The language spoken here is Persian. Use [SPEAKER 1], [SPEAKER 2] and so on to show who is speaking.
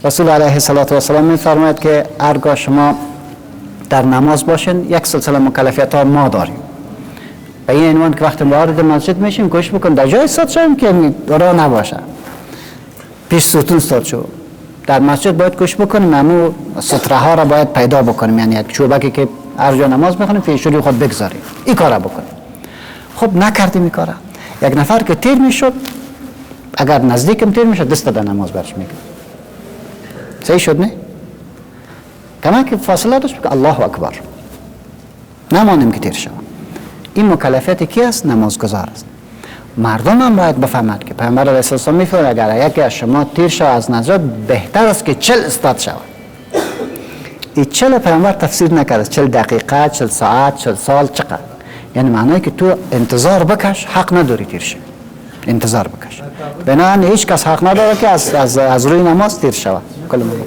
[SPEAKER 1] رسول علیه السلام می‌فرماید که هرگاه شما در نماز باشین یک سلسله مکلفیت ها ما داریم. به این عنوان که وقتی وارد مسجد میشیم گوش بکن در جای استاد شویم که راه نباشه. پیش ستون استاد شو. در مسجد باید گوش بکنیم، همو ستره ها را باید پیدا بکنیم، یعنی یک چوبکی که هر جا نماز میخونیم پیشوری خود بگذاریم. این کارا بکنیم. خب نکردیم این کارا. یک نفر که تیر میشد، اگر نزدیکم تیر میشد دست در نماز برش میگه. صحیح شد نه؟ کما که فاصله داشت بگه الله اکبر. نمانیم که تیر شد. این مکلفیت کی است؟ نمازگزار است. مردم هم باید بفهمند که پیامبر علیه السلام میفرماید اگر یکی از شما تیر شود از نجات بهتر است که 40 استاد شود. این 40 پیامبر تفسیر نکرد، 40 دقیقه، 40 ساعت، 40 سال چقدر. یعنی معنی که تو انتظار بکش، حق نداری تیر شد. انتظار بکش. بنابراین هیچ کس حق نداره که از روی نماز تیر شود. کلمه